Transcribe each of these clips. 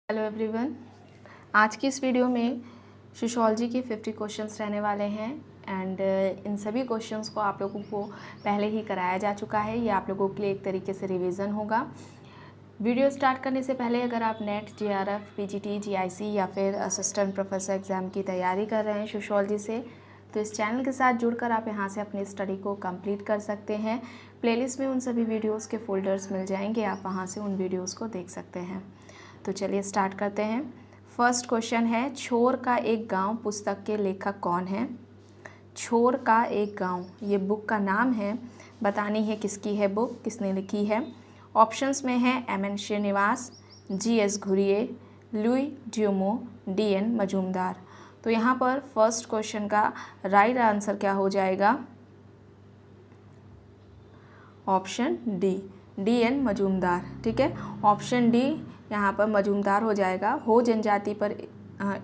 Hello everyone, आज की इस वीडियो में सोशियोलॉजी के 50 क्वेश्चंस रहने वाले हैं एंड इन सभी क्वेश्चंस को आप लोगों को पहले ही कराया जा चुका है। ये आप लोगों के लिए एक तरीके से रिवीजन होगा। वीडियो स्टार्ट करने से पहले अगर आप नेट, जेआरएफ, पीजीटी, जीआईसी या फिर असिस्टेंट प्रोफेसर एग्ज़ाम की तैयारी कर रहे हैं सोशियोलॉजी से, तो इस चैनल के साथ जुड़कर आप यहाँ से अपनी स्टडी को कंप्लीट कर सकते हैं। प्लेलिस्ट में उन सभी वीडियोज़ के फोल्डर्स मिल जाएंगे, आप वहाँ से उन वीडियोज़ को देख सकते हैं। तो चलिए स्टार्ट करते हैं। फर्स्ट क्वेश्चन है, छोर का एक गांव पुस्तक के लेखक कौन है? छोर का एक गांव, ये बुक का नाम है। बतानी है किसकी है बुक, किसने लिखी है। ऑप्शंस में है M N. Srinivas, G S. Ghurye, Louis Dumont, D N. Majumdar. तो यहाँ पर फर्स्ट क्वेश्चन का राइट आंसर क्या हो जाएगा? Option D N. मजूमदार। ठीक है, ऑप्शन डी यहाँ पर मजूमदार हो जाएगा। हो जनजाति पर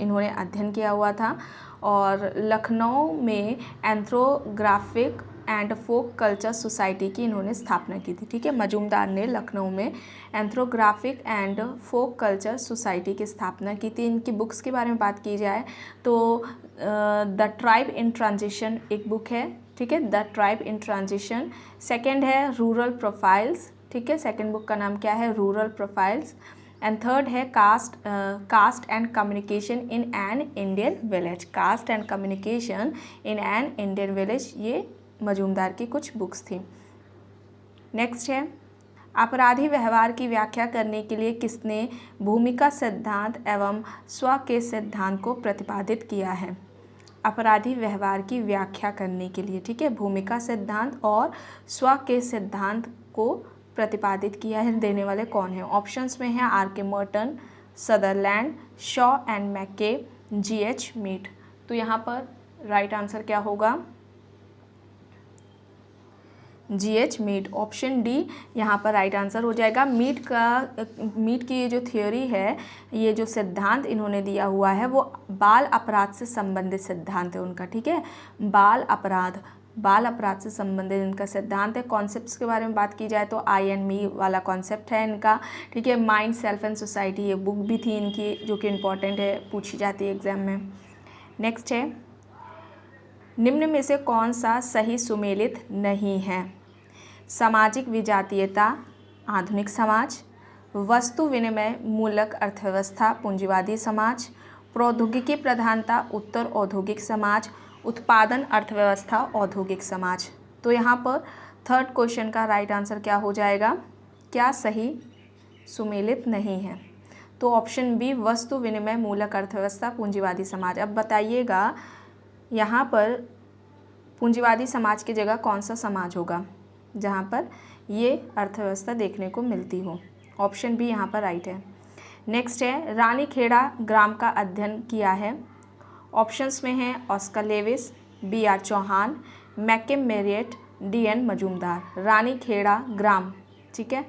इन्होंने अध्ययन किया हुआ था और लखनऊ में एंथ्रोग्राफिक एंड फोक कल्चर सोसाइटी की इन्होंने स्थापना की थी। ठीक है, मजूमदार ने लखनऊ में एंथ्रोग्राफिक एंड फोक कल्चर सोसाइटी की स्थापना की थी। इनकी बुक्स के बारे में बात की जाए तो द ट्राइब इन ट्रांजिशन एक बुक है। ठीक है, the tribe in transition. Second है रूरल प्रोफाइल्स। ठीक है, सेकेंड बुक का नाम क्या है? Rural profiles. एंड थर्ड है caste and communication in an Indian village. Caste and communication in an Indian village, ये मजूमदार की कुछ बुक्स थी। नेक्स्ट है, अपराधी व्यवहार की व्याख्या करने के लिए किसने भूमिका सिद्धांत एवं स्व के सिद्धांत को प्रतिपादित किया है? अपराधी व्यवहार की व्याख्या करने के लिए, ठीक है, भूमिका सिद्धांत और स्व के सिद्धांत को प्रतिपादित किया है, देने वाले कौन है? ऑप्शंस में है R K. Merton, Sutherland, Shaw and MacKay, G H. Meet. तो यहाँ पर राइट आंसर क्या होगा? जी.एच. मीट। ऑप्शन डी यहाँ पर राइट आंसर हो जाएगा। मीट की ये जो थ्योरी है, ये जो सिद्धांत इन्होंने दिया हुआ है, वो बाल अपराध से संबंधित सिद्धांत है उनका। ठीक है, बाल अपराध से संबंधित इनका सिद्धांत है। कॉन्सेप्ट्स के बारे में बात की जाए तो आई एंड मी वाला कॉन्सेप्ट है इनका। ठीक है, माइंड, सेल्फ एंड सोसाइटी, ये बुक भी थी इनकी जो कि इम्पॉर्टेंट है, पूछी जाती है एग्जाम में। नेक्स्ट है, निम्न में से कौन सा सही सुमेलित नहीं है? सामाजिक विजातीयता, आधुनिक समाज, वस्तु विनिमय मूलक अर्थव्यवस्था, पूंजीवादी समाज, प्रौद्योगिकी प्रधानता, उत्तर औद्योगिक समाज, उत्पादन अर्थव्यवस्था, औद्योगिक समाज। तो यहाँ पर थर्ड क्वेश्चन का राइट आंसर क्या हो जाएगा? क्या सही सुमेलित नहीं है? तो ऑप्शन बी, वस्तु विनिमय मूलक अर्थव्यवस्था, पूंजीवादी समाज। अब बताइएगा यहाँ पर पूंजीवादी समाज की जगह कौन सा समाज होगा जहाँ पर ये अर्थव्यवस्था देखने को मिलती हो? ऑप्शन बी यहाँ पर राइट है। नेक्स्ट है, रानीखेड़ा ग्राम का अध्ययन किया है। ऑप्शंस में है Oscar Lewis, B R. Chauhan, McKim Marriott, D N. Majumdar. Ranikhera ग्राम, ठीक है,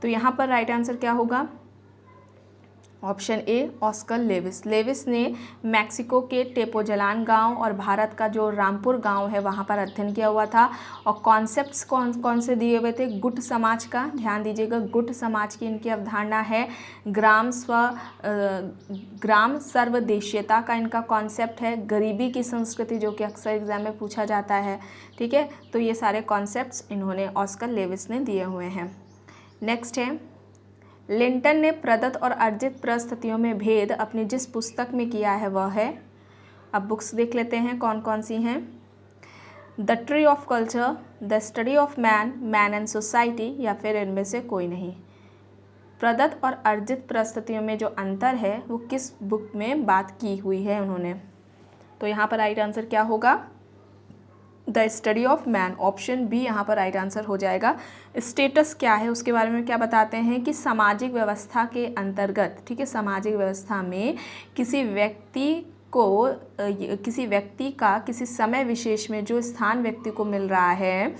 तो यहाँ पर राइट आंसर क्या होगा? Option A, Oscar Lewis. Lewis ने मैक्सिको के टेपोजलान गांव और भारत का जो रामपुर गांव है वहां पर अध्ययन किया हुआ था। और कॉन्सेप्ट्स कौन कौन से दिए हुए थे? गुट समाज का, ध्यान दीजिएगा, गुट समाज की इनकी अवधारणा है। ग्राम सर्वदेशीयता का इनका कॉन्सेप्ट है। गरीबी की संस्कृति, जो कि अक्सर एग्जाम में पूछा जाता है। ठीक है, तो ये सारे कॉन्सेप्ट्स इन्होंने ऑस्कर लेविस ने दिए हुए हैं। नेक्स्ट है, लिंटन ने प्रदत्त और अर्जित परिस्थितियों में भेद अपनी जिस पुस्तक में किया है वह है। अब बुक्स देख लेते हैं कौन कौन सी हैं। The tree of culture, the study of man, man and society, या फिर इनमें से कोई नहीं। प्रदत्त और अर्जित परिस्थितियों में जो अंतर है वो किस बुक में बात की हुई है उन्होंने? तो यहाँ पर राइट आंसर क्या होगा? The study of man. Option B यहाँ पर राइट आंसर हो जाएगा। स्टेटस क्या है उसके बारे में क्या बताते हैं कि सामाजिक व्यवस्था के अंतर्गत, ठीक है, सामाजिक व्यवस्था में किसी व्यक्ति का किसी समय विशेष में जो स्थान व्यक्ति को मिल रहा है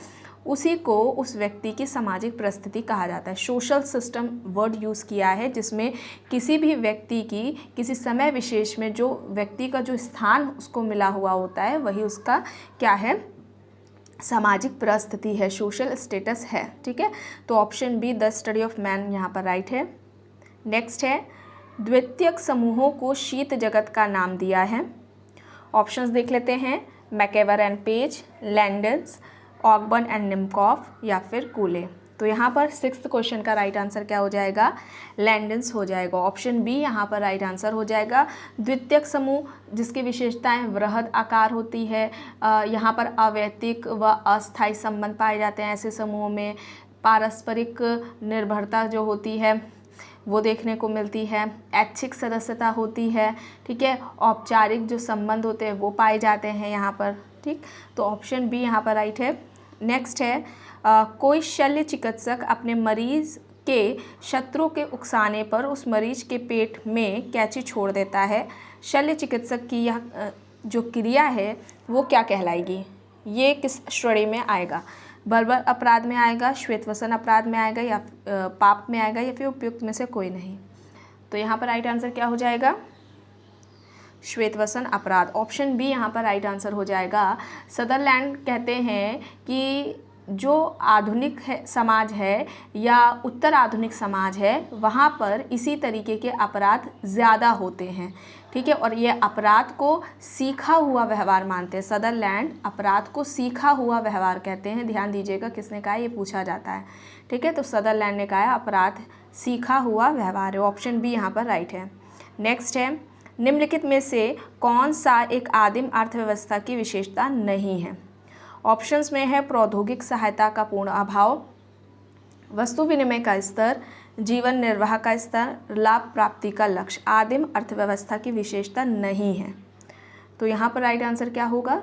उसी को उस व्यक्ति की सामाजिक परिस्थिति कहा जाता है। सोशल सिस्टम वर्ड यूज़ किया है जिसमें किसी भी व्यक्ति की किसी समय विशेष में जो व्यक्ति का जो स्थान उसको मिला हुआ होता है वही उसका क्या है? सामाजिक परिस्थिति है, सोशल स्टेटस है। ठीक है, तो option B, the study of man, यहाँ पर राइट है। नेक्स्ट है, द्वितीयक समूहों को शीत जगत का नाम दिया है? ऑप्शंस देख लेते हैं, मैकेवर एंड पेज, लैंडन्स, ऑकबर्न एंड निम्कॉफ या फिर कूले। तो यहाँ पर 6th क्वेश्चन का राइट आंसर क्या हो जाएगा? लैंडन्स हो जाएगा। ऑप्शन बी यहाँ पर राइट आंसर हो जाएगा। द्वितीयक समूह जिसकी विशेषताएं वृहद आकार होती है, यहाँ पर अवैतिक व अस्थायी संबंध पाए जाते हैं ऐसे समूहों में। पारस्परिक निर्भरता जो होती है वो देखने को मिलती है, ऐच्छिक सदस्यता होती है, ठीक है, औपचारिक जो संबंध होते हैं वो पाए जाते हैं यहाँ पर, ठीक। तो ऑप्शन बी यहाँ पर राइट है। नेक्स्ट है, कोई शल्य चिकित्सक अपने मरीज के शत्रु के उकसाने पर उस मरीज के पेट में कैंची छोड़ देता है। शल्य चिकित्सक की यह जो क्रिया है वो क्या कहलाएगी? ये किस श्रेणी में आएगा? बर्बर अपराध में आएगा, श्वेतवसन अपराध में आएगा, या पाप में आएगा, या फिर उपयुक्त में से कोई नहीं? तो यहाँ पर राइट आंसर क्या हो जाएगा? श्वेतवसन अपराध। ऑप्शन बी यहाँ पर राइट आंसर हो जाएगा। सदरलैंड कहते हैं कि जो आधुनिक समाज है या उत्तर आधुनिक समाज है वहाँ पर इसी तरीके के अपराध ज़्यादा होते हैं, ठीक है, और ये अपराध को सीखा हुआ व्यवहार मानते हैं। सदरलैंड अपराध को सीखा हुआ व्यवहार कहते हैं। ध्यान दीजिएगा, किसने कहा, ये पूछा जाता है, ठीक है। तो सदरलैंड ने कहा है अपराध सीखा हुआ व्यवहार है। ऑप्शन बी यहाँ पर राइट है। नेक्स्ट है, निम्नलिखित में से कौन सा एक आदिम अर्थव्यवस्था की विशेषता नहीं है? ऑप्शंस में है प्रौद्योगिक सहायता का पूर्ण अभाव, वस्तु विनिमय का स्तर, जीवन निर्वाह का स्तर, लाभ प्राप्ति का लक्ष्य। आदिम अर्थव्यवस्था की विशेषता नहीं है। तो यहाँ पर राइट आंसर क्या होगा?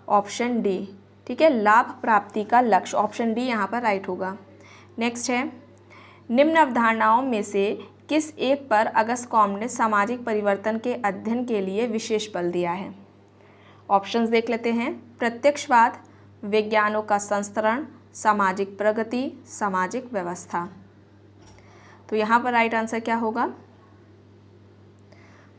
ऑप्शन डी, ठीक है, लाभ प्राप्ति का लक्ष्य। ऑप्शन डी यहाँ पर राइट होगा। नेक्स्ट है, निम्न अवधारणाओं में से किस एक पर अगस्त कॉम्ट ने सामाजिक परिवर्तन के अध्ययन के लिए विशेष बल दिया है? ऑप्शंस देख लेते हैं, प्रत्यक्षवाद, विज्ञानों का संस्तरण, सामाजिक प्रगति, सामाजिक व्यवस्था। तो यहाँ पर राइट आंसर क्या होगा?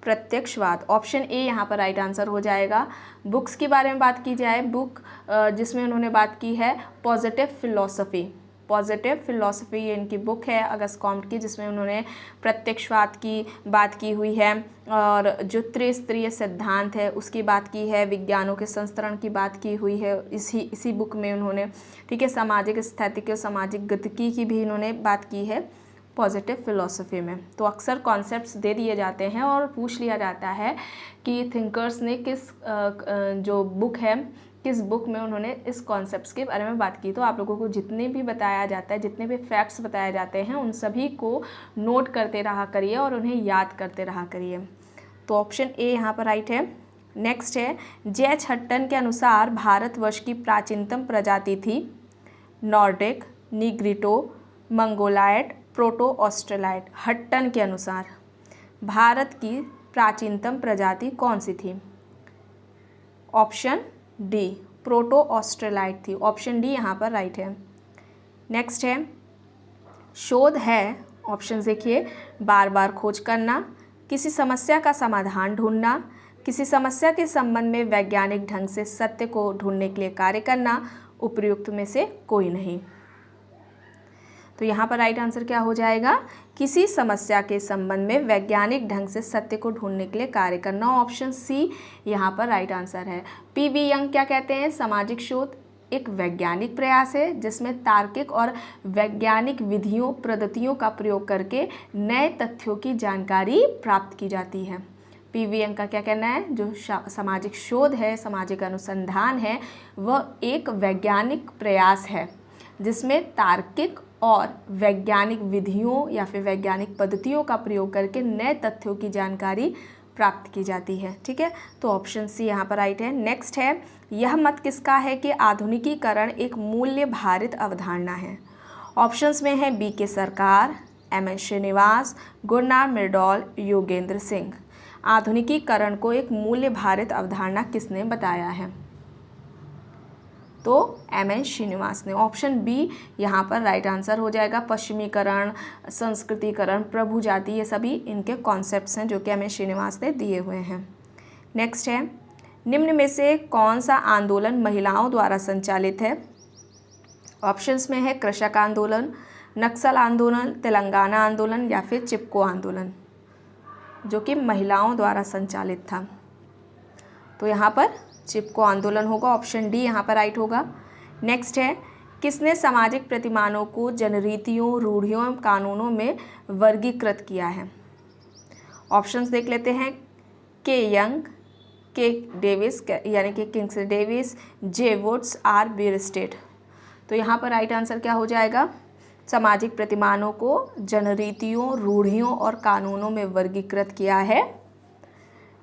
प्रत्यक्षवाद। ऑप्शन ए यहाँ पर राइट आंसर हो जाएगा। बुक्स के बारे में बात की जाए, बुक जिसमें उन्होंने बात की है पॉजिटिव फिलॉसफी। पॉजिटिव फिलॉसफी ये इनकी बुक है अगस्त कॉम्ट की, जिसमें उन्होंने प्रत्यक्षवाद की बात की हुई है और जो त्रिस्तरीय सिद्धांत है उसकी बात की है, विज्ञानों के संस्तरण की बात की हुई है इसी बुक में उन्होंने, ठीक है। सामाजिक स्थितिकी और सामाजिक गतिकी की भी इन्होंने बात की है पॉजिटिव फिलॉसफी में। तो अक्सर कॉन्सेप्ट्स दे दिए जाते हैं और पूछ लिया जाता है कि थिंकर्स ने किस जो बुक है किस बुक में उन्होंने इस कॉन्सेप्ट्स के बारे में बात की। तो आप लोगों को जितने भी बताया जाता है, जितने भी फैक्ट्स बताए जाते हैं, उन सभी को नोट करते रहा करिए और उन्हें याद करते रहा करिए। तो ऑप्शन ए यहाँ पर राइट है। नेक्स्ट है, जे.एच. हट्टन के अनुसार भारतवर्ष की प्राचीनतम प्रजाति थी नॉर्डिक, निग्रिटो, मंगोलायट, प्रोटो ऑस्ट्रेलाइट। हट्टन के अनुसार भारत की प्राचीनतम प्रजाति कौन सी थी? ऑप्शन डी, प्रोटो ऑस्ट्रेलाइट थी। ऑप्शन डी यहाँ पर राइट है। नेक्स्ट है, शोध है, ऑप्शन देखिए, बार बार खोज करना, किसी समस्या का समाधान ढूंढना, किसी समस्या के संबंध में वैज्ञानिक ढंग से सत्य को ढूंढने के लिए कार्य करना, उपयुक्त में से कोई नहीं। तो यहाँ पर राइट आंसर क्या हो जाएगा? किसी समस्या के संबंध में वैज्ञानिक ढंग से सत्य को ढूंढने के लिए कार्य करना। ऑप्शन सी यहाँ पर राइट आंसर है। पी.वी. यंग क्या कहते हैं? सामाजिक शोध एक वैज्ञानिक प्रयास है जिसमें तार्किक और वैज्ञानिक विधियों पद्धतियों का प्रयोग करके नए तथ्यों की जानकारी प्राप्त की जाती है। पी.वी. यंग का क्या कहना है? जो सामाजिक शोध है, सामाजिक अनुसंधान है, वह एक वैज्ञानिक प्रयास है जिसमें तार्किक और वैज्ञानिक विधियों या फिर वैज्ञानिक पद्धतियों का प्रयोग करके नए तथ्यों की जानकारी प्राप्त की जाती है, ठीक है। तो ऑप्शन सी यहाँ पर राइट है। नेक्स्ट है, यह मत किसका है कि आधुनिकीकरण एक मूल्य भारित अवधारणा है? ऑप्शंस में है बी के सरकार, एम.एन. श्रीनिवास, गुरनार मिर्डॉल, योगेंद्र सिंह। आधुनिकीकरण को एक मूल्य भारित अवधारणा किसने बताया है? तो एम.एन. श्रीनिवास ने। ऑप्शन बी यहाँ पर राइट आंसर हो जाएगा। पश्चिमीकरण, संस्कृतिकरण, प्रभु जाति, ये सभी इनके कॉन्सेप्ट्स हैं जो कि एम.एन. श्रीनिवास ने दिए हुए हैं। नेक्स्ट है, निम्न में से कौन सा आंदोलन महिलाओं द्वारा संचालित है? ऑप्शंस में है कृषक आंदोलन, नक्सल आंदोलन, तेलंगाना आंदोलन या फिर चिपको आंदोलन, जो कि महिलाओं द्वारा संचालित था। तो यहाँ पर चिपको आंदोलन होगा, ऑप्शन डी यहाँ पर राइट होगा। नेक्स्ट है, किसने सामाजिक प्रतिमानों को जनरीतियों, रूढ़ियों एवं कानूनों में वर्गीकृत किया है? ऑप्शंस देख लेते हैं। के यंग, के डेविस यानी कि Kingsley Davis, J Woods, R Bierstedt. तो यहाँ पर राइट आंसर क्या हो जाएगा? सामाजिक प्रतिमानों को जनरीतियों, रूढ़ियों और कानूनों में वर्गीकृत किया है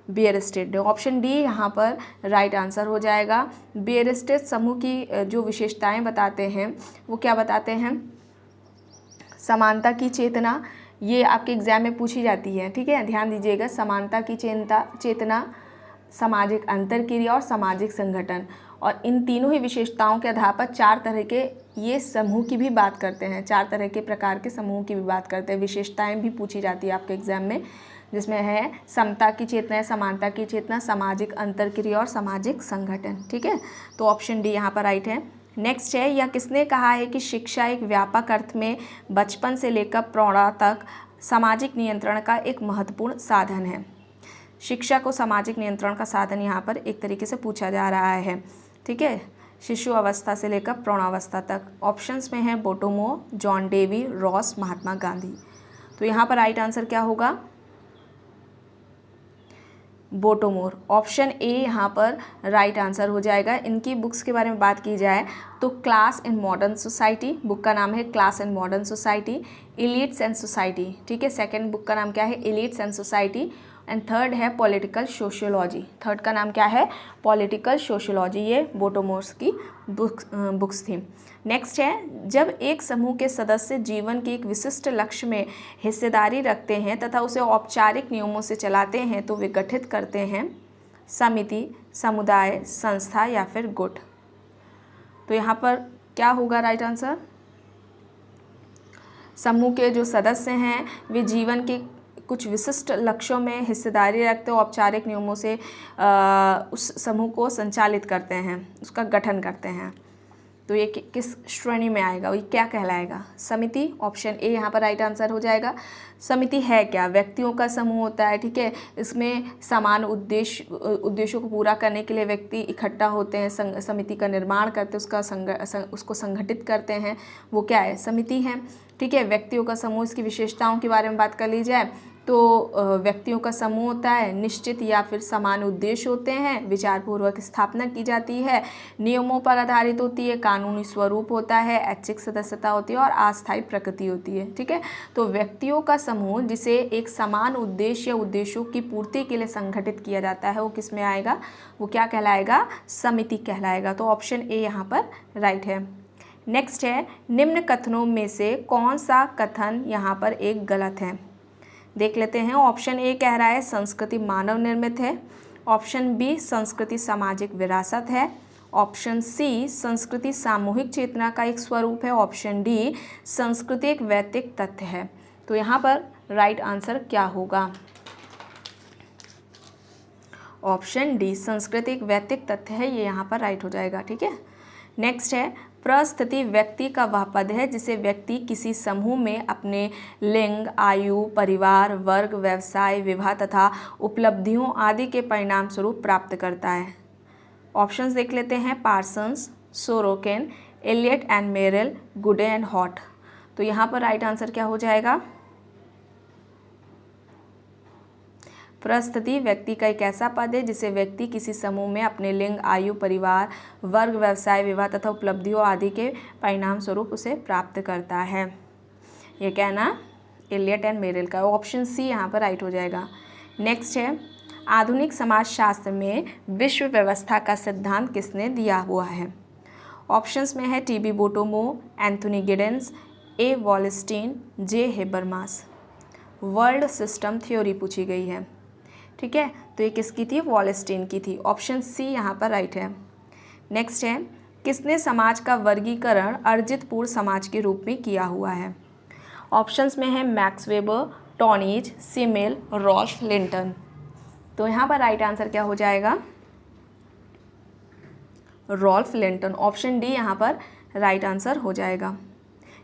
बीयरस्टेट ने। ऑप्शन डी यहाँ पर राइट आंसर हो जाएगा। बीयरस्टेट समूह की जो विशेषताएं बताते हैं वो क्या बताते हैं? समानता की चेतना, ये आपके एग्जाम में पूछी जाती है, ठीक है, ध्यान दीजिएगा। समानता की चेतना, सामाजिक अंतरक्रिया और सामाजिक संगठन, और इन तीनों ही विशेषताओं के आधार पर 4 तरह के ये समूह की भी बात करते हैं, 4 तरह के प्रकार के समूह की भी बात करते हैं। विशेषताएं भी पूछी जाती है आपके एग्जाम में, जिसमें है समता की चेतना, समानता की चेतना, सामाजिक अंतरक्रिया और सामाजिक संगठन, ठीक है। तो ऑप्शन डी यहाँ पर राइट है। नेक्स्ट है, यह किसने कहा है कि शिक्षा एक व्यापक अर्थ में बचपन से लेकर प्रौढ़ा तक सामाजिक नियंत्रण का एक महत्वपूर्ण साधन है? शिक्षा को सामाजिक नियंत्रण का साधन यहाँ पर एक तरीके से पूछा जा रहा है, ठीक है, शिशु अवस्था से लेकर प्रौढ़ावस्था तक। ऑप्शंस में है बोटोमो, John Dewey, Ross, Mahatma Gandhi. तो यहाँ पर राइट आंसर क्या होगा? बोटोमोर, ऑप्शन ए यहाँ पर राइट आंसर हो जाएगा। इनकी बुक्स के बारे में बात की जाए तो class in modern society, book का नाम है class in modern society, elites and society, ठीक है। सेकंड बुक का नाम क्या है? Elites and society. And third है पॉलिटिकल सोशियोलॉजी, थर्ड का नाम क्या है? Political sociology. ये बोटोमोर्स की बुक्स थी। नेक्स्ट है, जब एक समूह के सदस्य जीवन के एक विशिष्ट लक्ष्य में हिस्सेदारी रखते हैं तथा उसे औपचारिक नियमों से चलाते हैं तो वे गठित करते हैं समिति, समुदाय, संस्था या फिर गुट। तो यहाँ पर क्या होगा राइट आंसर? समूह के जो सदस्य हैं वे जीवन के कुछ विशिष्ट लक्ष्यों में हिस्सेदारी रखते हैं, औपचारिक नियमों से उस समूह को संचालित करते हैं, उसका गठन करते हैं। तो ये किस श्रेणी में आएगा? ये क्या कहलाएगा? समिति। ऑप्शन ए यहाँ पर राइट आंसर हो जाएगा। समिति है क्या? व्यक्तियों का समूह होता है, ठीक है। इसमें समान उद्देश्यों को पूरा करने के लिए व्यक्ति इकट्ठा होते हैं, समिति का निर्माण करते हैं, उसको संगठित करते हैं, वो क्या है? समिति है, ठीक है। व्यक्तियों का समूह, इसकी विशेषताओं के बारे में बात कर ली जाए तो व्यक्तियों का समूह होता है, निश्चित या फिर समान उद्देश्य होते हैं, विचारपूर्वक स्थापना की जाती है, नियमों पर आधारित होती है, कानूनी स्वरूप होता है, ऐच्छिक सदस्यता होती है और अस्थायी प्रकृति होती है, ठीक है। तो व्यक्तियों का समूह जिसे एक समान उद्देश्य या उद्देश्यों की पूर्ति के लिए संगठित किया जाता है वो किस में आएगा? वो क्या कहलाएगा? समिति कहलाएगा। तो ऑप्शन ए यहाँ पर राइट है। नेक्स्ट है, निम्न कथनों में से कौन सा कथन यहाँ पर एक गलत है? देख लेते हैं। ऑप्शन ए कह रहा है संस्कृति मानव निर्मित है, ऑप्शन बी संस्कृति सामाजिक विरासत है, ऑप्शन सी संस्कृति सामूहिक चेतना का एक स्वरूप है, ऑप्शन डी संस्कृति एक वैयक्तिक तथ्य है। तो यहाँ पर राइट आंसर क्या होगा? ऑप्शन डी संस्कृति एक वैयक्तिक तथ्य है, ये यहाँ पर राइट हो जाएगा, ठीक है। नेक्स्ट है, प्रस्थिति व्यक्ति का वह पद है जिसे व्यक्ति किसी समूह में अपने लिंग, आयु, परिवार, वर्ग, व्यवसाय, विवाह तथा उपलब्धियों आदि के परिणाम स्वरूप प्राप्त करता है। ऑप्शंस देख लेते हैं। पार्सन्स, सोरोकेन, एलियट एंड मेरेल, गुडे एंड हॉट। तो यहाँ पर राइट आंसर क्या हो जाएगा? प्रस्थिति व्यक्ति का एक ऐसा पद है जिसे व्यक्ति किसी समूह में अपने लिंग, आयु, परिवार, वर्ग, व्यवसाय, विवाह तथा उपलब्धियों आदि के परिणाम स्वरूप उसे प्राप्त करता है। ये कहना एलियट एंड मेरेल का। ऑप्शन सी यहाँ पर राइट हो जाएगा। नेक्स्ट है, आधुनिक समाजशास्त्र में विश्व व्यवस्था का सिद्धांत किसने दिया हुआ है? ऑप्शंस में है टी.बी. बोटोमो, एंथोनी गिडेंस, ए. वॉलस्टीन, जे. हेबरमास। वर्ल्ड सिस्टम थ्योरी पूछी गई है, ठीक है। तो ये किसकी थी? वॉलस्टीन की थी। ऑप्शन सी यहाँ पर राइट है। नेक्स्ट है, किसने समाज का वर्गीकरण अर्जित पूर्ण समाज के रूप में किया हुआ है? ऑप्शंस में है Max Weber, Tonnies, Simmel, Ross, Linton. तो यहाँ पर राइट आंसर क्या हो जाएगा? Rolf Linton. ऑप्शन डी यहाँ पर राइट आंसर हो जाएगा।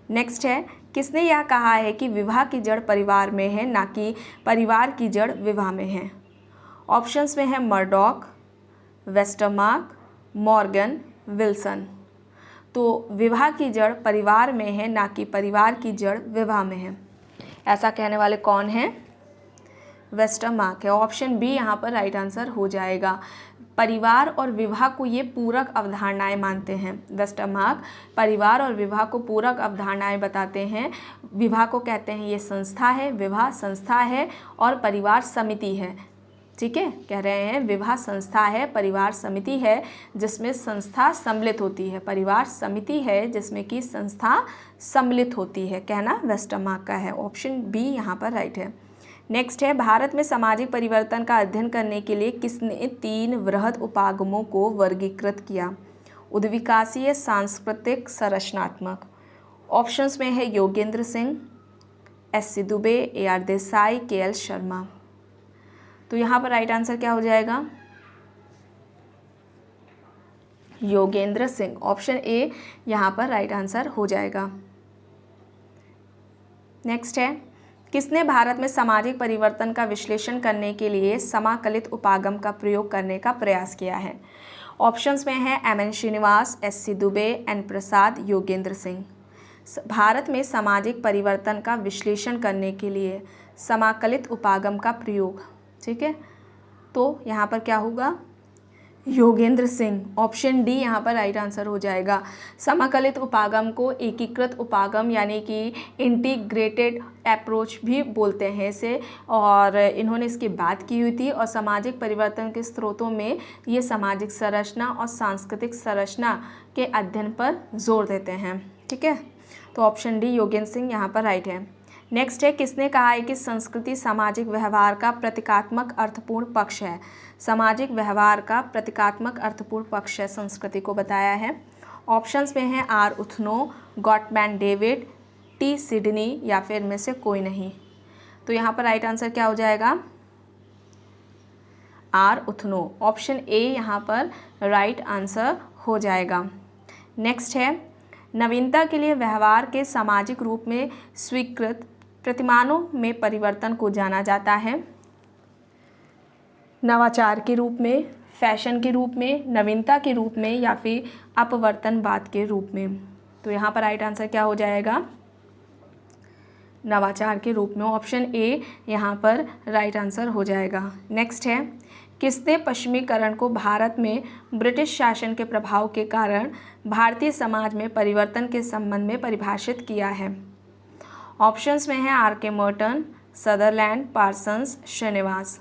नेक्स्ट है, किसने यह कहा है कि विवाह की जड़ परिवार में है, ना कि परिवार की जड़ विवाह में है? ऑप्शंस में है मर्डॉक, वेस्टरमार्क, मॉर्गन, विल्सन। तो विवाह की जड़ परिवार में है, ना कि परिवार की जड़ विवाह में है। ऐसा कहने वाले कौन हैं? वेस्टरमार्क है। ऑप्शन बी यहाँ पर राइट आंसर हो जाएगा। परिवार और विवाह को ये पूरक अवधारणाएं मानते हैं। वेस्टरमार्क परिवार और विवाह को पूरक अवधारणाएं बताते हैं। विवाह को कहते हैं ये संस्था है, विवाह संस्था है और परिवार समिति है। ठीक है, कह रहे हैं विवाह संस्था है, परिवार समिति है जिसमें संस्था सम्मिलित होती है। परिवार समिति है जिसमें कि संस्था सम्मिलित होती है, कहना वेस्टरमार्क का है। ऑप्शन बी यहाँ पर राइट है। नेक्स्ट है, भारत में सामाजिक परिवर्तन का अध्ययन करने के लिए किसने 3 वृहद उपागमों को वर्गीकृत किया? उद्विकासीय, सांस्कृतिक, संरचनात्मक। ऑप्शंस में है Yogendra Singh, SC. Dubey, AR. Desai, KL. Sharma. तो यहाँ पर राइट आंसर क्या हो जाएगा? योगेंद्र सिंह। ऑप्शन ए यहाँ पर राइट आंसर हो जाएगा। नेक्स्ट है, किसने भारत में सामाजिक परिवर्तन का विश्लेषण करने के लिए समाकलित उपागम का प्रयोग करने का प्रयास किया है? ऑप्शंस में है M N. Srinivas, S C. Dube, N. Prasad, Yogendra Singh. Bharat में सामाजिक परिवर्तन का विश्लेषण करने के लिए समाकलित उपागम का प्रयोग, ठीक है, तो यहाँ पर क्या होगा? योगेंद्र सिंह। ऑप्शन डी यहाँ पर राइट आंसर हो जाएगा। समाकलित उपागम को एकीकृत उपागम यानी कि इंटीग्रेटेड अप्रोच भी बोलते हैं इसे, और इन्होंने इसकी बात की हुई थी। और सामाजिक परिवर्तन के स्रोतों में ये सामाजिक संरचना और सांस्कृतिक संरचना के अध्ययन पर जोर देते हैं। ठीक है, तो ऑप्शन डी योगेंद्र सिंह यहाँ पर राइट है। नेक्स्ट है, किसने कहा है कि संस्कृति सामाजिक व्यवहार का प्रतीकात्मक अर्थपूर्ण पक्ष है? सामाजिक व्यवहार का प्रतीकात्मक अर्थपूर्ण पक्ष है, संस्कृति को बताया है। ऑप्शंस में है आर. उथनो, गॉटमैन डेविड, टी. सिडनी या फिर में से कोई नहीं। तो यहाँ पर राइट आंसर क्या हो जाएगा? आर. उथनो। ऑप्शन ए यहाँ पर राइट आंसर हो जाएगा। नेक्स्ट है, नवीनता के लिए व्यवहार के सामाजिक रूप में स्वीकृत प्रतिमानों में परिवर्तन को जाना जाता है नवाचार के रूप में, फैशन के रूप में, नवीनता के रूप में या फिर अपवर्तनवाद के रूप में। तो यहाँ पर राइट आंसर क्या हो जाएगा? नवाचार के रूप में। ऑप्शन ए यहाँ पर राइट आंसर हो जाएगा। नेक्स्ट है, किसने पश्चिमीकरण को भारत में ब्रिटिश शासन के प्रभाव के कारण भारतीय समाज में परिवर्तन के संबंध में परिभाषित किया है? ऑप्शंस में है R. K. Merton, Sutherland, Parsons, Srinivas.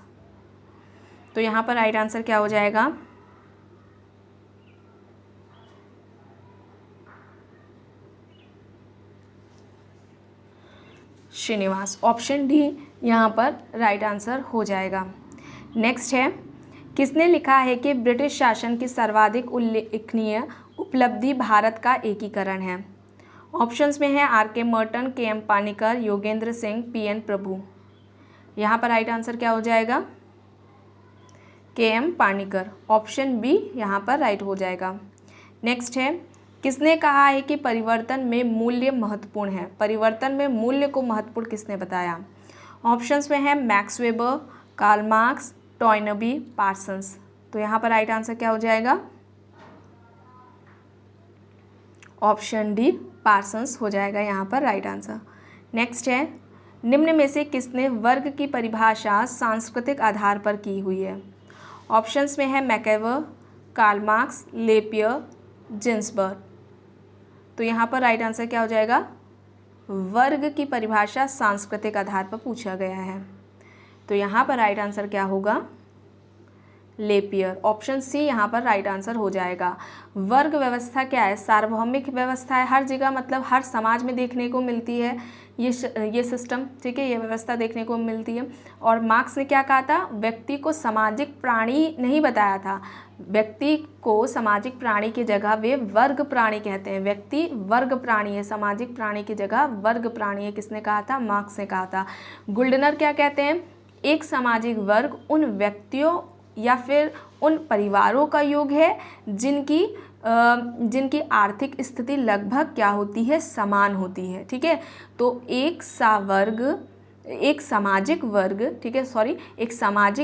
तो यहाँ पर राइट आंसर क्या हो जाएगा? श्रीनिवास। ऑप्शन डी यहाँ पर राइट आंसर हो जाएगा। नेक्स्ट है, किसने लिखा है कि ब्रिटिश शासन की सर्वाधिक उल्लेखनीय उपलब्धि भारत का एकीकरण है? ऑप्शंस में है R. K. Merton, K. M. Panikkar, Yogendra Singh, P. N. Prabhu. यहाँ पर राइट आंसर क्या हो जाएगा? के. एम. पानिकर। ऑप्शन बी यहाँ पर राइट हो जाएगा। नेक्स्ट है, किसने कहा है कि परिवर्तन में मूल्य महत्वपूर्ण है? परिवर्तन में मूल्य को महत्वपूर्ण किसने बताया? ऑप्शंस में है Max Weber, Karl Marx, Toynbee, Parsons. तो यहाँ पर राइट आंसर क्या हो जाएगा? ऑप्शन डी पार्सन्स हो जाएगा यहाँ पर राइट आंसर। नेक्स्ट है, निम्न में से किसने वर्ग की परिभाषा सांस्कृतिक आधार पर की हुई है? ऑप्शंस में है मैकेवर, कार्ल मार्क्स, लेपियर, जिन्सबर्ग। तो यहाँ पर राइट आंसर क्या हो जाएगा? वर्ग की परिभाषा सांस्कृतिक आधार पर पूछा गया है, तो यहाँ पर राइट आंसर क्या होगा? लेपियर। ऑप्शन सी यहाँ पर राइट आंसर हो जाएगा। वर्ग व्यवस्था क्या है? सार्वभौमिक व्यवस्था है, हर जगह मतलब हर समाज में देखने को मिलती है ये सिस्टम, ठीक है, ये व्यवस्था देखने को मिलती है। और मार्क्स ने क्या कहा था? व्यक्ति को सामाजिक प्राणी नहीं बताया था, व्यक्ति को सामाजिक प्राणी की जगह वे वर्ग प्राणी कहते हैं। व्यक्ति वर्ग प्राणी है, सामाजिक प्राणी की जगह वर्ग प्राणी है। किसने कहा था? मार्क्स ने कहा था। गुल्डनर क्या कहते हैं? एक सामाजिक वर्ग उन व्यक्तियों या फिर उन परिवारों का योग है जिनकी जिनकी आर्थिक स्थिति लगभग क्या होती है, समान होती है। ठीक है, तो एक सामाजिक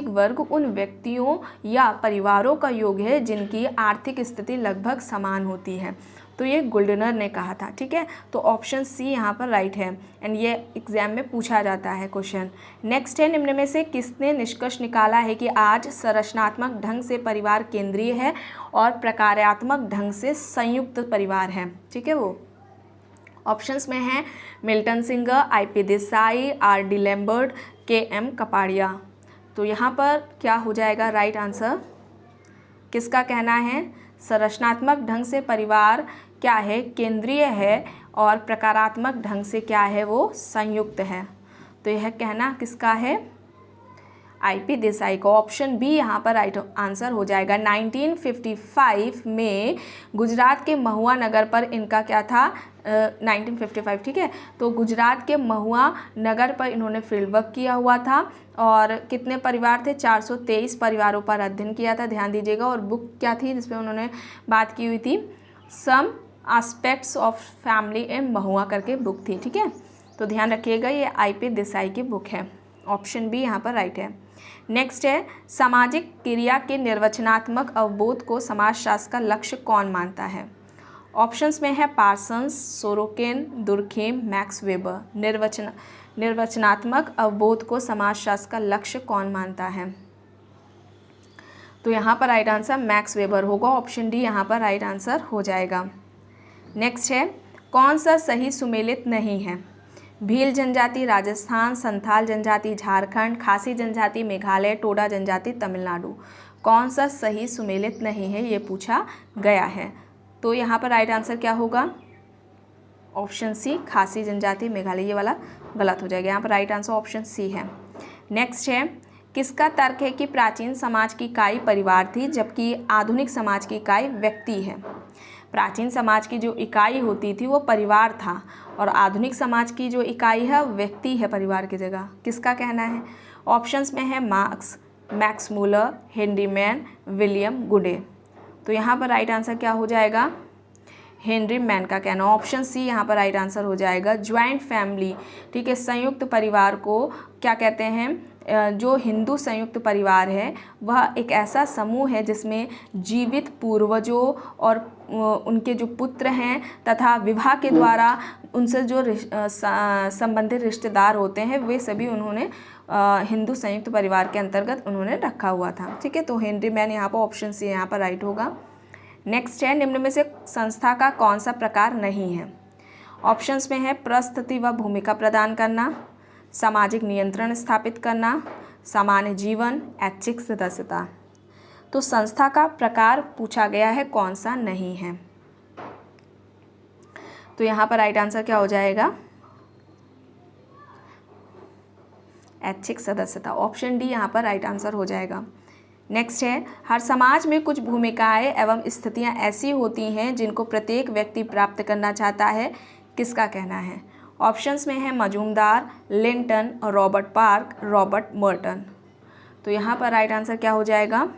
वर्ग उन व्यक्तियों या परिवारों का योग है जिनकी आर्थिक स्थिति लगभग समान होती है। तो ये गुल्डनर ने कहा था। ठीक है, तो ऑप्शन सी यहाँ पर राइट है एंड ये एग्जाम में पूछा जाता है क्वेश्चन। नेक्स्ट है, निम्न में से किसने निष्कर्ष निकाला है कि आज संरचनात्मक ढंग से परिवार केंद्रीय है और प्रकार्यात्मक ढंग से संयुक्त परिवार है। ठीक है, वो ऑप्शंस में है Milton singer, IP Desai, RD Lambert, KM Kapadia. तो यहाँ पर क्या हो जाएगा राइट आंसर, किसका कहना है, संरचनात्मक ढंग से परिवार क्या है, केंद्रीय है और प्रकारात्मक ढंग से क्या है, वो संयुक्त है। तो यह कहना किसका है, IP देसाई को। ऑप्शन बी यहाँ पर राइट आंसर हो जाएगा। 1955 में गुजरात के महुआ नगर पर इनका क्या था, 1955। ठीक है, तो गुजरात के महुआ नगर पर इन्होंने फील्ड वर्क किया हुआ था और कितने परिवार थे, 423 परिवारों पर अध्ययन किया था, ध्यान दीजिएगा। और बुक क्या थी जिसपे उन्होंने बात की हुई थी, some aspects of family in महुआ करके बुक थी। ठीक है, तो ध्यान रखिएगा ये IP देसाई की बुक है। ऑप्शन बी यहाँ पर राइट है। नेक्स्ट है, सामाजिक क्रिया के निर्वचनात्मक अवबोध को समाजशास्त्र का लक्ष्य कौन मानता है। ऑप्शंस में है Parsons, Sorokin, Durkheim, Max Weber. निर्वचनात्मक अवबोध को समाजशास्त्र का लक्ष्य कौन मानता है। तो यहाँ पर राइट आंसर मैक्स वेबर होगा। ऑप्शन डी यहाँ पर राइट आंसर हो जाएगा। नेक्स्ट है, कौन सा सही सुमेलित नहीं है। भील जनजाति राजस्थान, संथाल जनजाति झारखंड, खासी जनजाति मेघालय, टोडा जनजाति तमिलनाडु। कौन सा सही सुमेलित नहीं है ये पूछा गया है। तो यहाँ पर राइट आंसर क्या होगा, ऑप्शन सी खासी जनजाति मेघालय, ये वाला गलत हो जाएगा। यहाँ पर राइट आंसर ऑप्शन सी है। नेक्स्ट है, किसका तर्क है कि प्राचीन समाज की इकाई परिवार थी जबकि आधुनिक समाज की इकाई व्यक्ति है। प्राचीन समाज की जो इकाई होती थी वो परिवार था और आधुनिक समाज की जो इकाई है व्यक्ति है परिवार की जगह। किसका कहना है। ऑप्शंस में है marks, Max Muller, Henry man, William गुडे। तो यहाँ पर राइट आंसर क्या हो जाएगा, हेनरी मैन का कहना। ऑप्शन सी यहाँ पर राइट आंसर हो जाएगा। ज्वाइंट फैमिली, ठीक है, संयुक्त परिवार को क्या कहते हैं, जो हिंदू संयुक्त परिवार है वह एक ऐसा समूह है जिसमें जीवित पूर्वजों और उनके जो पुत्र हैं तथा विवाह के द्वारा उनसे जो संबंधित रिश्तेदार होते हैं वे सभी उन्होंने हिंदू संयुक्त परिवार के अंतर्गत उन्होंने रखा हुआ था। ठीक है, तो हेनरी मैन यहाँ पर ऑप्शन सी यहाँ पर राइट होगा। नेक्स्ट है, निम्न में से संस्था का कौन सा प्रकार नहीं है। ऑप्शंस में है परिस्थिति व भूमिका प्रदान करना, सामाजिक नियंत्रण स्थापित करना, सामान्य जीवन, ऐच्छिक सदस्यता। तो संस्था का प्रकार पूछा गया है कौन सा नहीं है। तो यहाँ पर राइट आंसर क्या हो जाएगा, ऐच्छिक सदस्यता। ऑप्शन डी यहाँ पर राइट आंसर हो जाएगा। नेक्स्ट है, हर समाज में कुछ भूमिकाएं एवं स्थितियां ऐसी होती हैं जिनको प्रत्येक व्यक्ति प्राप्त करना चाहता है। किसका कहना है। ऑप्शंस में है Majumdar, Linton, Robert park, Robert Merton. तो यहाँ पर राइट आंसर क्या हो जाएगा,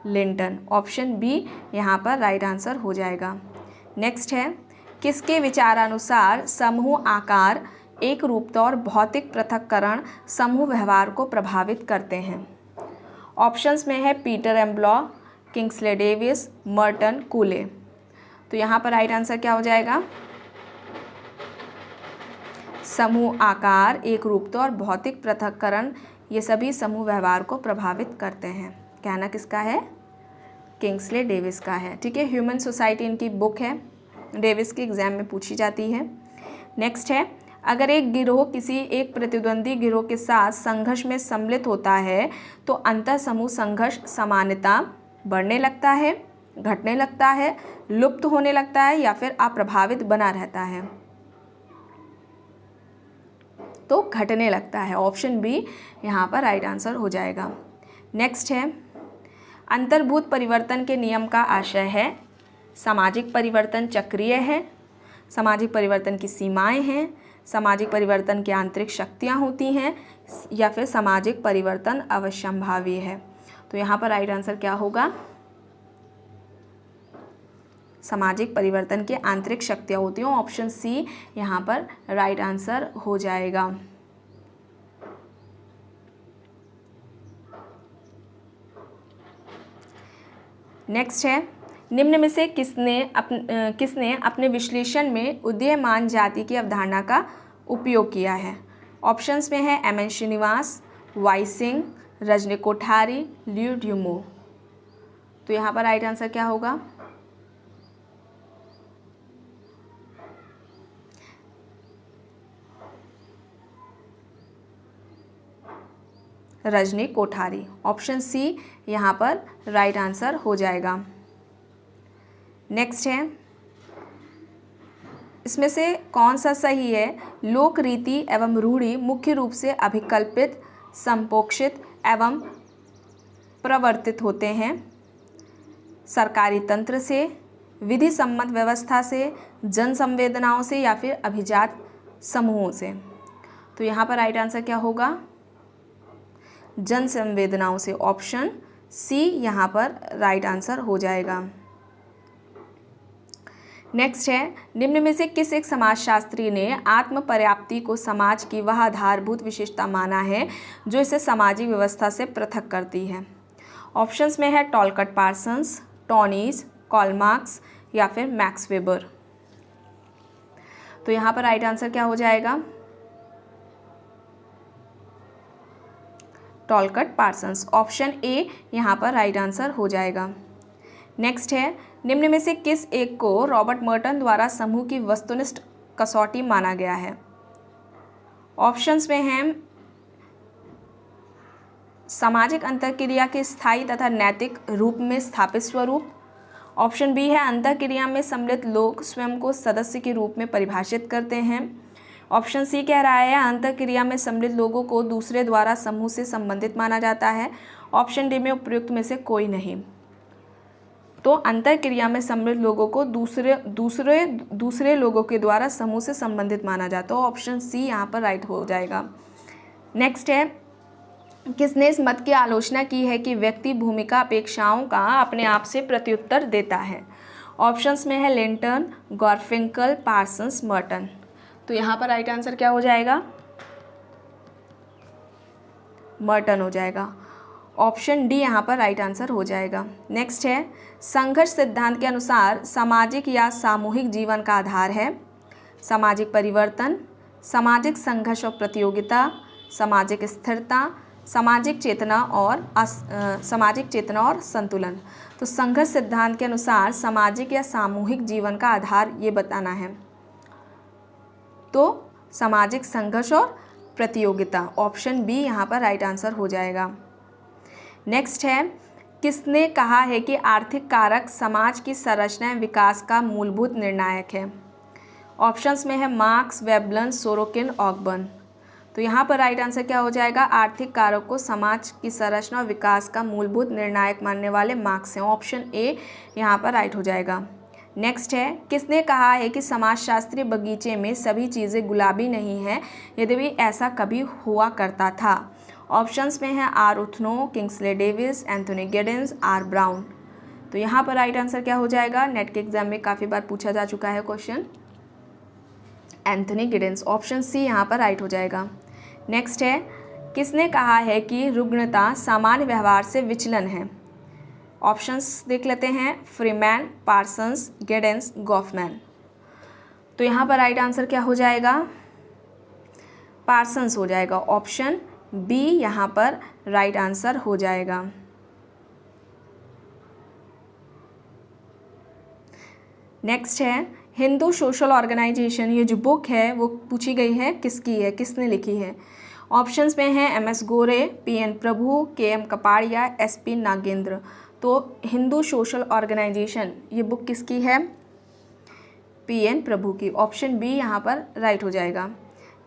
लिंटन। ऑप्शन बी यहाँ पर राइट आंसर हो जाएगा। नेक्स्ट है, किसके विचारानुसार समूह आकार, एक रूपता और भौतिक पृथक्करण समूह व्यवहार को प्रभावित करते हैं। ऑप्शंस में है पीटर एम्ब्लॉ, किंग्सले डेविस, मर्टन, कूले। तो यहाँ पर राइट आंसर क्या हो जाएगा, समूह आकार, एक रूपता और भौतिक पृथक्करण ये सभी समूह व्यवहार को प्रभावित करते हैं। कहना किसका है, किंग्सले डेविस का है। ठीक है, ह्यूमन सोसाइटी इनकी बुक है, डेविस के एग्जाम में पूछी जाती है। नेक्स्ट है, अगर एक गिरोह किसी एक प्रतिद्वंदी गिरोह के साथ संघर्ष में सम्मिलित होता है तो अंतर समूह संघर्ष सामान्यता बढ़ने लगता है, घटने लगता है, लुप्त होने लगता है या फिर अप्रभावित बना रहता है। तो घटने लगता है। ऑप्शन बी यहाँ पर राइट आंसर हो जाएगा। नेक्स्ट है, अंतर्भूत परिवर्तन के नियम का आशय है सामाजिक परिवर्तन चक्रीय है, सामाजिक परिवर्तन की सीमाएं हैं, सामाजिक परिवर्तन की आंतरिक शक्तियाँ होती हैं या फिर सामाजिक परिवर्तन अवश्यंभावी है। तो यहाँ पर राइट आंसर क्या होगा, सामाजिक परिवर्तन की आंतरिक शक्तियाँ होती हैं। ऑप्शन सी यहाँ पर राइट आंसर हो जाएगा। नेक्स्ट है, निम्न में से किसने अपने विश्लेषण में उदीयमान जाति की अवधारणा का उपयोग किया है? ऑप्शंस में है M N Srinivas, Y Singh, Rajni Kothari, Louis Dumont. तो यहाँ पर राइट आंसर क्या होगा? रजनी कोठारी। ऑप्शन सी यहाँ पर राइट आंसर हो जाएगा। नेक्स्ट है, इसमें से कौन सा सही है? लोक रीति एवं रूढ़ि मुख्य रूप से अभिकल्पित, संपोषित एवं प्रवर्तित होते हैं सरकारी तंत्र से, विधि सम्मत व्यवस्था से, जन संवेदनाओं से या फिर अभिजात समूहों से। तो यहाँ पर राइट आंसर क्या होगा? जन संवेदनाओं से। ऑप्शन सी यहाँ पर राइट आंसर हो जाएगा। नेक्स्ट है, निम्न में से किस एक समाजशास्त्री ने आत्म पर्याप्ति को समाज की वह आधारभूत विशेषता माना है जो इसे सामाजिक व्यवस्था से पृथक करती है? ऑप्शंस में है टॉलकट पार्सन्स, टॉनीज, कार्ल मार्क्स या फिर मैक्स वेबर। तो यहाँ पर राइट आंसर क्या हो जाएगा? टॉलकट पार्सन्स। ऑप्शन ए यहाँ पर राइट आंसर हो जाएगा। नेक्स्ट है, निम्न में से किस एक को रॉबर्ट मर्टन द्वारा समूह की वस्तुनिष्ठ कसौटी माना गया है? ऑप्शंस में हैं सामाजिक अंतरक्रिया के स्थायी तथा नैतिक रूप में स्थापित स्वरूप। ऑप्शन बी है अंतरक्रिया में सम्मिलित लोग स्वयं को सदस्य के रूप में परिभाषित करते हैं। ऑप्शन सी कह रहा है अंतरक्रिया में सम्मिलित लोगों को दूसरे द्वारा समूह से संबंधित माना जाता है। ऑप्शन डी में उपयुक्त में से कोई नहीं। तो अंतरक्रिया में सम्मिलित लोगों को दूसरे लोगों के द्वारा समूह से संबंधित माना जाता है। ऑप्शन सी यहाँ पर राइट हो जाएगा। नेक्स्ट है, किसने इस मत की आलोचना की है कि व्यक्ति भूमिका अपेक्षाओं का अपने आप से प्रत्युत्तर देता है? ऑप्शंस में है लिंटन, गॉरफिंकल, पार्सन्स, मर्टन। तो यहाँ पर राइट आंसर क्या हो जाएगा? मर्टन हो जाएगा। ऑप्शन डी यहाँ पर राइट आंसर हो जाएगा। नेक्स्ट है, संघर्ष सिद्धांत के अनुसार सामाजिक या सामूहिक जीवन का आधार है सामाजिक परिवर्तन, सामाजिक संघर्ष और प्रतियोगिता, सामाजिक स्थिरता, सामाजिक चेतना और संतुलन। तो संघर्ष सिद्धांत के अनुसार सामाजिक या सामूहिक जीवन का आधार ये बताना है। तो सामाजिक संघर्ष और प्रतियोगिता। ऑप्शन बी यहाँ पर राइट आंसर हो जाएगा। नेक्स्ट है, किसने कहा है कि आर्थिक कारक समाज की संरचना एवं विकास का मूलभूत निर्णायक है? ऑप्शंस में है मार्क्स, वेबलन, सोरोकिन, ऑकबर्न। तो यहाँ पर राइट आंसर क्या हो जाएगा? आर्थिक कारक को समाज की संरचना और विकास का मूलभूत निर्णायक मानने वाले मार्क्स हैं। ऑप्शन ए यहाँ पर राइट हो जाएगा। नेक्स्ट है, किसने कहा है कि समाजशास्त्रीय बगीचे में सभी चीज़ें गुलाबी नहीं हैं यद्यपि ऐसा कभी हुआ करता था? ऑप्शंस में है आर उथनो, Kingsley Davis, Anthony Giddens, R Brown. तो यहाँ पर राइट आंसर क्या हो जाएगा? नेट के एग्जाम में काफ़ी बार पूछा जा चुका है question, Anthony Giddens. Option C यहाँ पर राइट हो जाएगा। नेक्स्ट है, किसने कहा है कि रुग्णता सामान्य व्यवहार से विचलन है? ऑप्शंस देख लेते हैं, फ्रीमैन, पार्सन्स, गिडेंस, गॉफमैन। तो यहाँ पर राइट आंसर क्या हो जाएगा? पार्सन्स हो जाएगा। ऑप्शन बी यहाँ पर राइट आंसर हो जाएगा। नेक्स्ट है, हिंदू सोशल ऑर्गेनाइजेशन, ये जो बुक है वो पूछी गई है किसकी है, किसने लिखी है? ऑप्शंस में है M S Gore, P N Prabhu, K M Kapadia, S P Nagendra. तो हिंदू सोशल ऑर्गेनाइजेशन ये बुक किसकी है? पी एन प्रभु की। ऑप्शन बी यहाँ पर राइट हो जाएगा।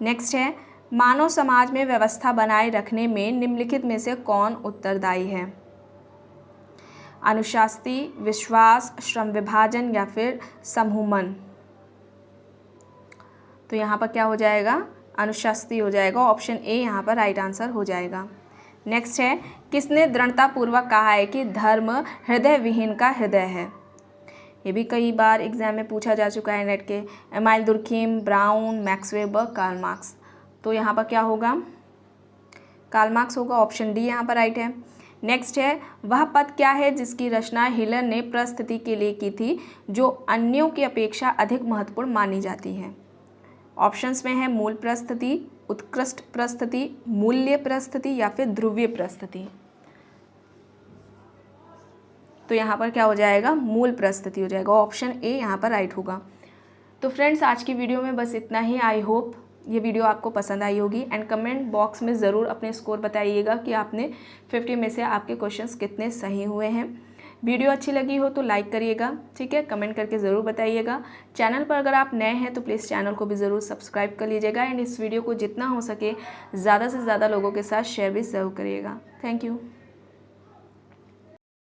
नेक्स्ट है, मानव समाज में व्यवस्था बनाए रखने में निम्नलिखित में से कौन उत्तरदायी है? अनुशास्त्री, विश्वास, श्रम विभाजन या फिर समूहमन। तो यहाँ पर क्या हो जाएगा? अनुशास्त्री हो जाएगा। ऑप्शन ए यहाँ पर राइट आंसर हो जाएगा। नेक्स्ट है, किसने दृढ़तापूर्वक कहा है कि धर्म हृदय विहीन का हृदय है? ये भी कई बार एग्जाम में पूछा जा चुका है नेट के। Emile Durkheim, Brown, Max Weber, Karl Marx. तो यहाँ पर क्या होगा, कार्ल मार्क्स होगा, ऑप्शन डी यहाँ पर राइट है। नेक्स्ट है, वह पद क्या है जिसकी रचना हिलर ने परिस्थिति के लिए की थी जो अन्यों की अपेक्षा अधिक महत्वपूर्ण मानी जाती है। ऑप्शंस में है मूल परिस्थिति, उत्कृष्ट परिस्थिति, मूल्य परिस्थिति या फिर ध्रुवीय परिस्थिति। तो यहाँ पर क्या हो जाएगा, मूल परिस्थिति हो जाएगा, ऑप्शन ए यहाँ पर राइट होगा। तो फ्रेंड्स आज की वीडियो में बस इतना ही। आई होप ये वीडियो आपको पसंद आई होगी एंड कमेंट बॉक्स में ज़रूर अपने स्कोर बताइएगा कि आपने 50 में से आपके क्वेश्चंस कितने सही हुए हैं। वीडियो अच्छी लगी हो तो लाइक करिएगा, ठीक है, कमेंट करके ज़रूर बताइएगा। चैनल पर अगर आप नए हैं तो प्लीज़ चैनल को भी ज़रूर सब्सक्राइब कर लीजिएगा एंड इस वीडियो को जितना हो सके ज़्यादा से ज़्यादा लोगों के साथ शेयर भी ज़रूर करिएगा। Thank you.